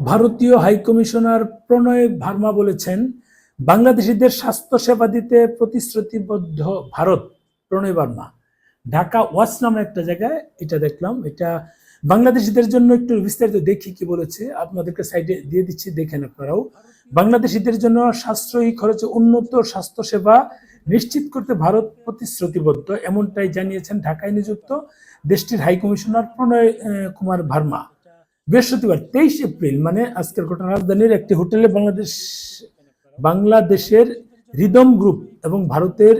ভারতীয় হাইকমিশনার প্রণয় ভার্মা বলেছেন, বাংলাদেশিদের স্বাস্থ্য সেবা দিতে প্রতিশ্রুতিবদ্ধ ভারত। প্রণয় ভার্মা ঢাকা ওয়াচ নামে একটা জায়গায় এটা দেখলাম। এটা বাংলাদেশিদের জন্য একটু বিস্তারিত দেখি কি বলেছে, আপনাদেরকে সাইডে দিয়ে দিচ্ছি, দেখেন আপনারাও। বাংলাদেশিদের জন্য সাশ্রয়ী খরচে উন্নত স্বাস্থ্য সেবা নিশ্চিত করতে ভারত প্রতিশ্রুতিবদ্ধ, এমনটাই জানিয়েছেন ঢাকায় নিযুক্ত দেশটির হাইকমিশনার প্রণয় কুমার ভার্মা। বৃহস্পতিবার 23 এপ্রিল মানে আজকের ঘটনা রাজধানীর একটি হোটেলে বাংলাদেশের রিদম গ্রুপ এবং ভারতের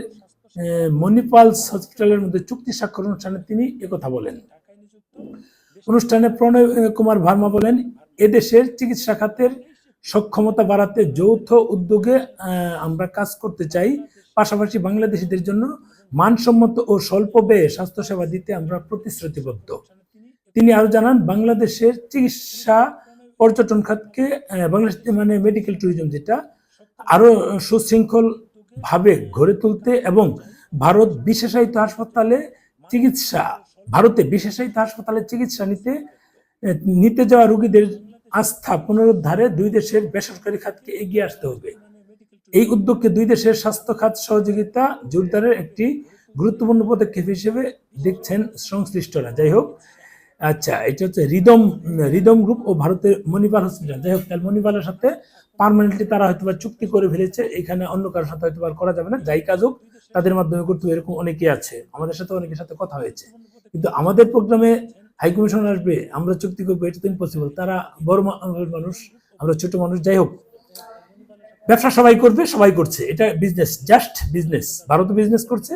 মণিপালস হসপিটালের মধ্যে চুক্তি স্বাক্ষর অনুষ্ঠানে তিনি একথা বলেন। অনুষ্ঠানে প্রণয় কুমার ভার্মা বলেন, এদেশের চিকিৎসা খাতের সক্ষমতা বাড়াতে যৌথ উদ্যোগে আমরা কাজ করতে চাই। পাশাপাশি বাংলাদেশিদের জন্য মানসম্মত ও স্বল্প ব্যয়ে স্বাস্থ্যসেবা দিতে আমরা প্রতিশ্রুতিবদ্ধ। তিনি আরো জানান, বাংলাদেশের চিকিৎসা পর্যটন খাতকে বাংলাদেশ মানে মেডিকেল ট্যুরিজম যেটা আরো সুশৃঙ্খল ভাবে গড়ে তুলতে এবং ভারতে বিশেষায়িত হাসপাতালে চিকিৎসা নিতে যাওয়া রোগীদের আস্থা পুনরুদ্ধারে দুই দেশের বেসরকারি খাতকে এগিয়ে আসতে হবে। এই উদ্যোগকে দুই দেশের স্বাস্থ্য খাত সহযোগিতা জোরদারের একটি গুরুত্বপূর্ণ পদক্ষেপ হিসেবে দেখছেন সংশ্লিষ্টরা। যাই হোক, আচ্ছা, এটা হচ্ছে রিদম গ্রুপ ও ভারতের মণিপাল হসপিটাল। যাই হোক, তাহলে মণিপালের সাথে পার্মানেন্টলি তারা হয়তো চুক্তি করে ফেলেছে, এখানে অন্য কারোর সাথে হয়তো করা যাবে না। যাই কাজ হোক, তাদের মাধ্যমে করতে হবে, এরকম অনেকে আছে। আমাদের সাথে অনেকের সাথে কথা হয়েছে, কিন্তু আমাদের প্রোগ্রামে হাইকমিশন আসবে, আমরা চুক্তি করবো, এটা তো ইম্পসিবল। তারা বড় মানুষ, আমরা ছোট মানুষ। যাই হোক, ব্যবসা সবাই করবে, সবাই করছে, এটা বিজনেস, জাস্ট বিজনেস। ভারতও বিজনেস করছে,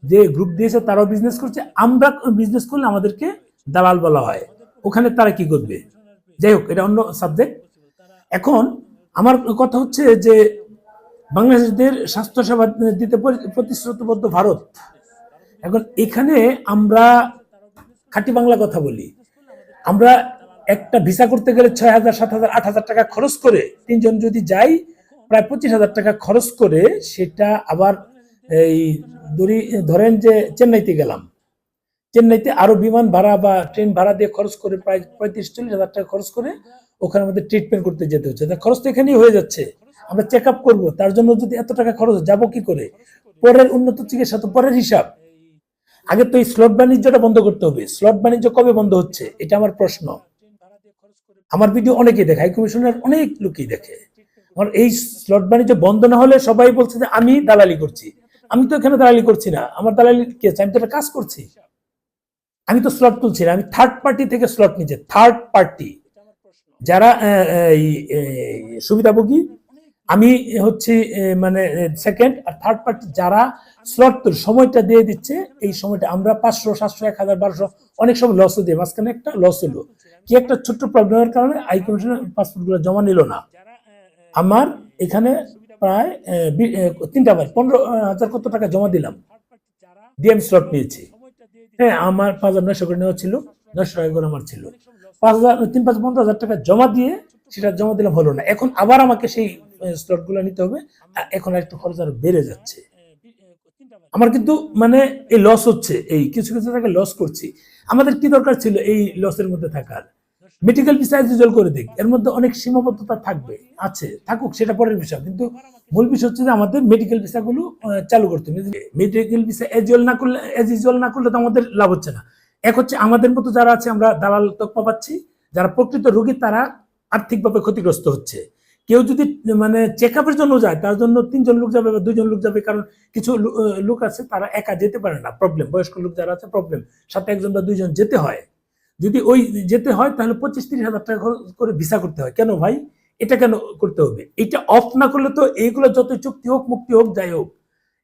যে গ্রুপ দিয়েছে তারাও বিজনেস করছে। আমরা বিজনেস করলে আমাদেরকে দালাল বলা হয়, ওখানে তারা কি করবে? যাই হোক, এটা অন্য সাবজেক্ট। এখন আমার কথা হচ্ছে যে বাংলাদেশিদের স্বাস্থ্য সেবা দিতে প্রতিশ্রুতিবদ্ধ ভারত। এখন এখানে আমরা খাঁটি বাংলা কথা বলি, আমরা একটা ভিসা করতে গেলে 6,000, 7,000, 8,000 টাকা খরচ করে, তিনজন যদি যাই প্রায় 25,000 টাকা খরচ করে, সেটা আবার এই ধরেন যে চেন্নাইতে গেলাম, চেন্নাইতে আরো বিমান ভাড়া বা ট্রেন ভাড়া দিয়ে খরচ করে প্রায় 35-40,000 টাকা খরচ করে ওখানে আমাদের ট্রিটমেন্ট করতে যেতে হচ্ছে। খরচ তো এখানেই হয়ে যাচ্ছে। আমরা চেক আপ করবো, তার জন্য যদি এত টাকা খরচ, যাবো কি করে? পরের উন্নত চিকিৎসা তো পরের হিসাব। আগে তো এই স্লট বাণিজ্যটা বন্ধ করতে হবে। স্লট বাণিজ্য কবে বন্ধ হচ্ছে, এটা আমার প্রশ্ন। আমার ভিডিও অনেকেই দেখে, হাইকমিশনের অনেক লোকই দেখে। আমার এই স্লট বাণিজ্য বন্ধ না হলে সবাই বলছে যে আমি দালালি করছি। আমি তো এখানে দালালি করছি না, আমার দালালি কি আছে? আমি তো একটা কাজ করছি, আমি তো স্লট তুলছি না, আমি থার্ড পার্টি থেকে স্লট নিচ্ছি। থার্ড পার্টি যারা সুবিধাভোগী, আমি হচ্ছে মানে সেকেন্ড, আর থার্ড পার্টি যারা স্লট তুল সময়টা দিয়ে দিচ্ছে, এই সময়টা আমরা 500, 700, 1,000, 1200 অনেক সময় লসও দিই। মাঝখানে একটা লস হলো কি, একটা ছোট্ট প্রবলেমের কারণে হাইকমিশনের পাসপোর্ট গুলো জমা নিল না। আমার এখানে প্রায় 3টা বার 15,000 কত টাকা জমা দিলাম, দিয়ে আমি স্লট নিয়েছি। হ্যাঁ, আমার 5,900 করে নেওয়া ছিল, 900 টাকা করে আমার ছিল। 15,000 টাকা জমা দিয়ে সেটা জমা দিলাম, হলো না। এখন আবার আমাকে সেই স্লট গুলো নিতে হবে, এখন একটু খরচ আরো বেড়ে যাচ্ছে। আমার কিন্তু মানে এই লস হচ্ছে, এই কিছু কিছু টাকা লস করছি। আমাদের কি দরকার ছিল এই লসের মধ্যে থাকার? মেডিকেল ভিসা রিজলভ করে দিক, এর মধ্যে অনেক সীমাবদ্ধতা থাকবে, আছে, থাকুক, সেটা পরের বিষয়। কিন্তু মূল বিষয় হচ্ছে যে আমাদের মেডিকেল ভিসা গুলো চালু করতে হবে। মেডিকেল ভিসা এজ ইউজুয়াল না করলে তো আমাদের লাভ হচ্ছে না। এক হচ্ছে আমাদের মতো যারা আছে, আমরা দালাল তকমা পাচ্ছি, যারা প্রকৃত রোগী তারা আর্থিকভাবে ক্ষতিগ্রস্ত হচ্ছে। কেউ যদি মানে চেক আপের জন্য যায়, তার জন্য 3জন লোক যাবে বা 2জন লোক যাবে, কারণ কিছু লোক আছে তারা একা যেতে পারে না, প্রবলেম। বয়স্ক লোক যারা আছে প্রবলেম, সাথে 1জন বা 2জন যেতে হয়। যদি ওই যেতে হয় তাহলে 25-30,000 টাকা করে ভিসা করতে হয়। কেন ভাই, এটা কেন করতে হবে? এটা অফ না করলে তো এইগুলো যত চুক্তি হোক, মুক্তি হোক, যাই হোক,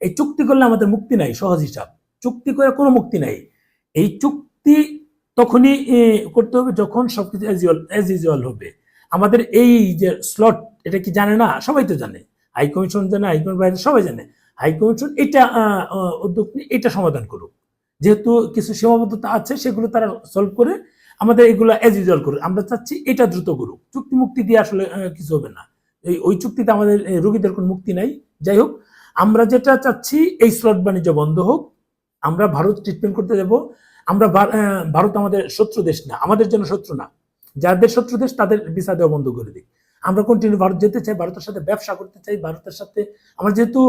এই চুক্তি করলে আমাদের মুক্তি নাই। সহজ হিসাব, চুক্তি করে কোনো মুক্তি নাই। এই চুক্তি তখনই করতে হবে যখন সবকিছু এজ ইউজুয়াল হবে। আমাদের এই যে স্লট, এটা কি জানে না? সবাই তো জানে, হাইকমিশন জানে, হাইকমিশন বাইরে সবাই জানে। হাইকমিশন এটা উদ্যোগ নিয়ে এটা সমাধান করুক। যেহেতু কিছু সীমাবদ্ধতা আছে, সেগুলো তারা সলভ করে আমাদের এগুলো এজ ইউজুয়াল করুক। আমরা চাচ্ছি এটা দ্রুত করুক। চুক্তি মুক্তি দিয়ে আসলে কিছু হবে না। ওই চুক্তিতে আমাদের রোগীদের কোনো মুক্তি নাই। যাই হোক, আমরা যেটা চাচ্ছি এই স্লট বাণিজ্য বন্ধ হোক। আমরা ভারত ট্রিটমেন্ট করতে যাব। আমরা ভারত আমাদের শত্রু দেশ না, আমাদের জন্য শত্রু না। যাদের শত্রু দেশ তাদের ভিসা দেওয়া বন্ধ করে দিই। আমরা কন্টিনিউ ভারত যেতে চাই, ভারতের সাথে ব্যবসা করতে চাই, ভারতের সাথে আমার যেহেতু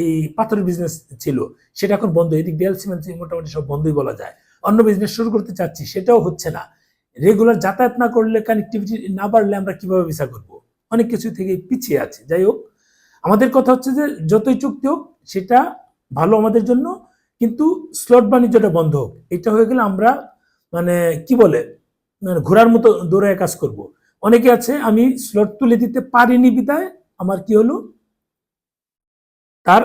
এই পাথরের বিজনেস ছিল সেটা এখন বন্ধ, এদিক দেয়াল সিমেন্ট মোটামুটি সব বন্ধই বলা যায়। অন্য বিজনেস শুরু করতে চাচ্ছি, সেটাও হচ্ছে না। রেগুলার যাতায়াত না করলে, কানেক্টিভিটি না বাড়লে আমরা কিভাবে ভিসা করব? অনেক কিছু থেকে পিছিয়ে আছে। যাই হোক, আমাদের কথা হচ্ছে যে যতই চুক্তি হোক সেটা ভালো আমাদের জন্য, কিন্তু স্লট বাণিজ্যটা বন্ধ হোক। এটা হয়ে গেলে আমরা মানে কি বলে মানে ঘোড়ার মতো দৌড়ায় কাজ করব। অনেকে আছে আমি স্লট তুলে দিতে পারিনি বিদায় আমার কি হলো, তার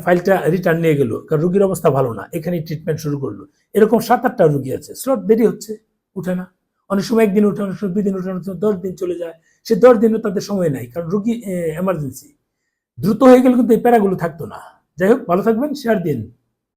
ফাইলটা রিটার্ন নিয়ে গেল, কারণ রুগীর অবস্থা ভালো না, এখানে ট্রিটমেন্ট শুরু করলো। এরকম 7-8টা রুগী আছে, স্লট দেরি হচ্ছে, উঠে না। অনেক সময় একদিন উঠে, অনেক সময় 2 দিন উঠে, অনেক সময় 10 দিন চলে যায়। সে 10 দিনও তাদের সময় নাই, কারণ রুগী এমার্জেন্সি। দ্রুত হয়ে গেলে কিন্তু এই প্যারাগুলো থাকতো না। যাই হোক, ভালো থাকবেন, শেয়ার দিন।